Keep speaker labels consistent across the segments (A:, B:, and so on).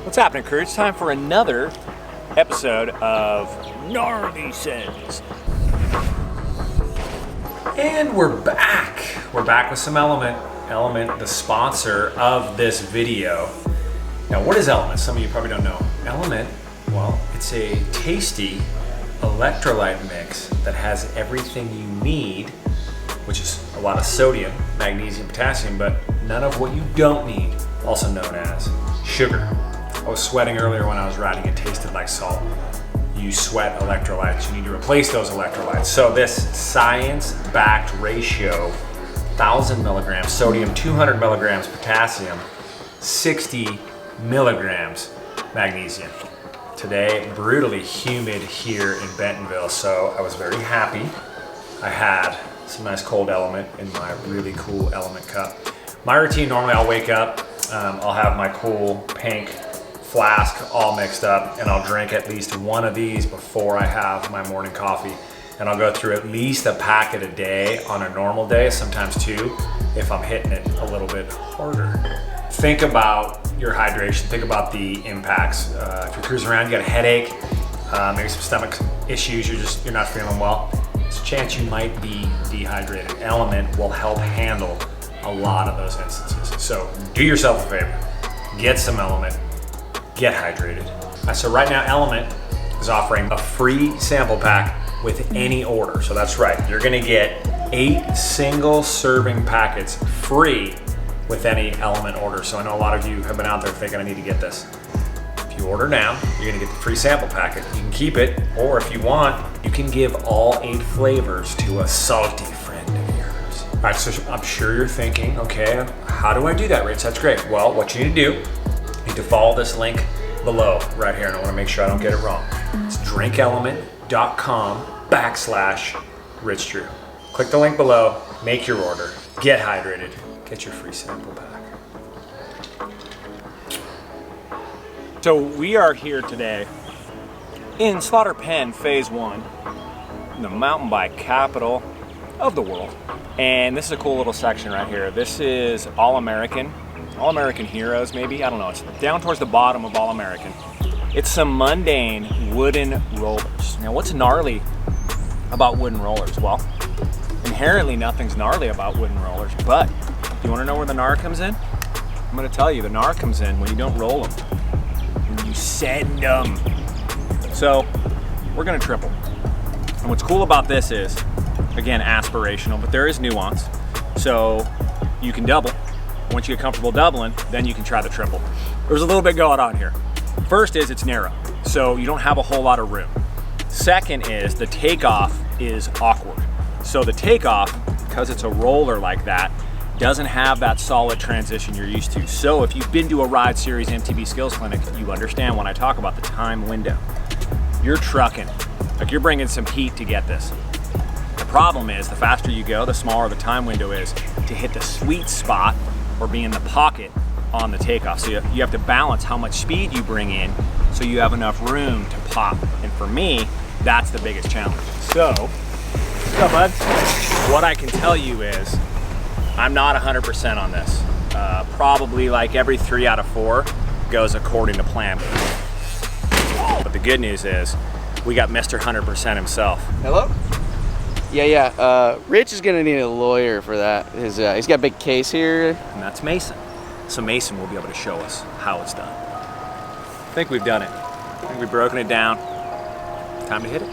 A: What's happening, crew? It's time for another episode of Gnarly Sends.
B: And we're back. We're back with some Element. Element, the sponsor of this video. Now, what is Element? Some of you probably don't know. Element, well, it's a tasty electrolyte mix that has everything you need, which is a lot of sodium, magnesium, potassium, but none of what you don't need, also known as sugar. I was sweating earlier when I was riding. It tasted like salt. You sweat electrolytes. You need to replace those electrolytes. So this science-backed ratio, 1,000 milligrams sodium, 200 milligrams potassium, 60 milligrams magnesium. Today, brutally humid here in Bentonville, so I was very happy. I had some nice cold Element in my really cool Element cup. My routine, normally I'll wake up, I'll have my cool pink flask all mixed up, and I'll drink at least one of these before I have my morning coffee. And I'll go through at least a packet a day on a normal day, sometimes two, if I'm hitting it a little bit harder. Think about your hydration, think about the impacts. If you're cruising around, you got a headache, maybe some stomach issues, you're not feeling well, there's a chance you might be dehydrated. Element will help handle a lot of those instances. So do yourself a favor, get some Element, get hydrated. So right now Element is offering a free sample pack with any order. So that's right, you're gonna get 8 single serving packets free with any Element order. So I know a lot of you have been out there thinking, I need to get this. If you order now, you're gonna get the free sample packet. You can keep it, or if you want, you can give all 8 flavors to a salty friend of yours. All right, so I'm sure you're thinking, okay, how do I do that, Rich? That's great. Well, what you need to do, you need to follow this link below right here, and I wanna make sure I don't get it wrong. It's drinkelement.com/Rich Drew. Click the link below, make your order, get hydrated, get your free sample pack.
A: So we are here today in Slaughter Pen Phase 1, the mountain bike capital of the world. And this is a cool little section right here. This is All-American Heroes maybe, I don't know. It's down towards the bottom of All-American. It's some mundane wooden rollers. Now what's gnarly about wooden rollers? Well, inherently nothing's gnarly about wooden rollers, but do you want to know where the gnar comes in? I'm going to tell you, the gnar comes in when you don't roll them, when you send them. So we're going to triple. And what's cool about this is, again, aspirational, but there is nuance. So you can double. Once you get comfortable doubling, then you can try the triple. There's a little bit going on here. First is it's narrow, so you don't have a whole lot of room. Second is the takeoff is awkward. So the takeoff, because it's a roller like that, doesn't have that solid transition you're used to. So if you've been to a Ride Series MTB Skills Clinic, you understand when I talk about the time window. You're trucking, like you're bringing some heat to get this. The problem is the faster you go, the smaller the time window is to hit the sweet spot or be in the pocket on the takeoff. So you have to balance how much speed you bring in so you have enough room to pop. And for me, that's the biggest challenge. So, bud, what I can tell you is I'm not 100% on this. Probably like every 3 out of 4 goes according to plan. But the good news is we got Mr. 100% himself.
C: Hello? Yeah. Rich is gonna need a lawyer for that. He's got a big case here.
A: And that's Mason. So Mason will be able to show us how it's done. I think we've done it. I think we've broken it down. Time to hit it.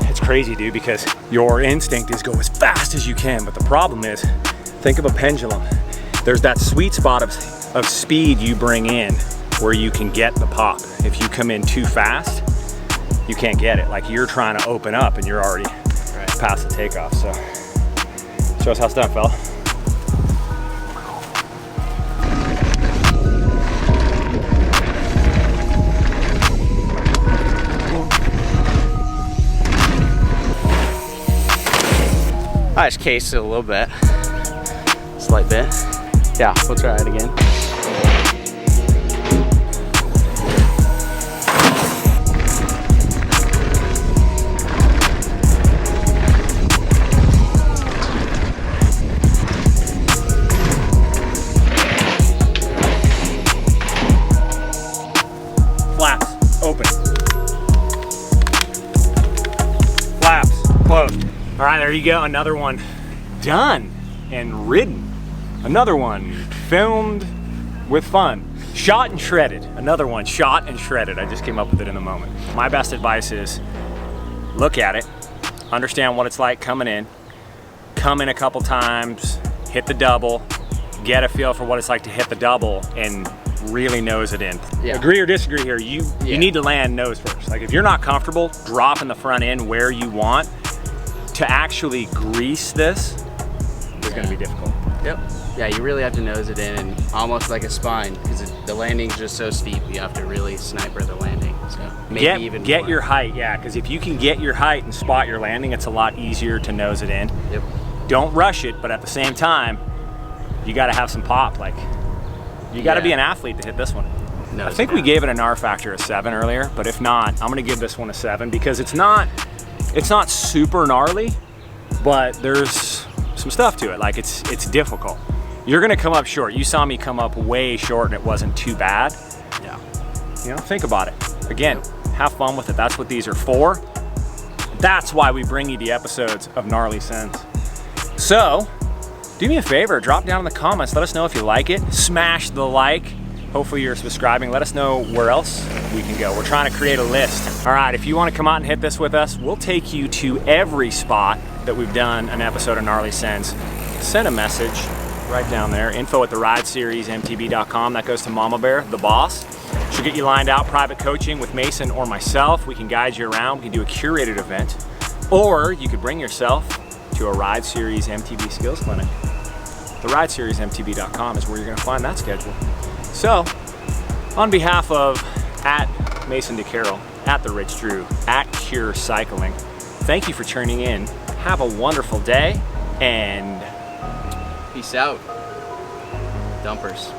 A: It's crazy, dude, because your instinct is go as fast as you can, but the problem is, think of a pendulum. There's that sweet spot of speed you bring in where you can get the pop. If you come in too fast, you can't get it. Like you're trying to open up and you're already past the takeoff. So show us how it's done, fella.
C: I just cased it a little bit. Slight bit. Yeah, we'll try it again.
A: there you go. Another one done and ridden. Another one filmed with fun. Shot and shredded. Another one shot and shredded. I just came up with it in the moment. My best advice is look at it, understand what it's like coming in, come in a couple times, hit the double, get a feel for what it's like to hit the double, and really nose it in.
C: Yeah.
A: Agree or disagree here, you need to land nose first. Like if you're not comfortable dropping the front end where you want, to actually grease this is gonna be difficult.
C: Yep. Yeah, you really have to nose it in, and almost like a spine, because the landing's just so steep. You have to really sniper the landing. So maybe
A: get
C: more.
A: your height, yeah, because if you can get your height and spot your landing, it's a lot easier to nose it in.
C: Yep.
A: Don't rush it, but at the same time, you got to have some pop. Like, you got to be an athlete to hit this one. I think we gave it an R factor of 7 earlier, but if not, I'm gonna give this one a 7 because it's not super gnarly, but there's some stuff to it. Like it's difficult. You're gonna come up short. You saw me come up way short and it wasn't too bad.
C: Yeah.
A: You know, think about it. Again, have fun with it. That's what these are for. That's why we bring you the episodes of Gnarly Sends. So, do me a favor, drop down in the comments. Let us know if you like it. Smash the like. Hopefully you're subscribing. Let us know where else we can go. We're trying to create a list. All right, if you want to come out and hit this with us, we'll take you to every spot that we've done an episode of Gnarly Sends. Send a message right down there. info@therideseriesmtb.com. That goes to Mama Bear, the boss. She'll get you lined out, private coaching with Mason or myself. We can guide you around. We can do a curated event. Or you could bring yourself to a Ride Series MTB skills clinic. therideseriesmtb.com is where you're going to find that schedule. So, on behalf of @Mason DeCarroll, @The Rich Drew, @Cure Cycling, thank you for tuning in. Have a wonderful day, and
C: Peace out, dumpers.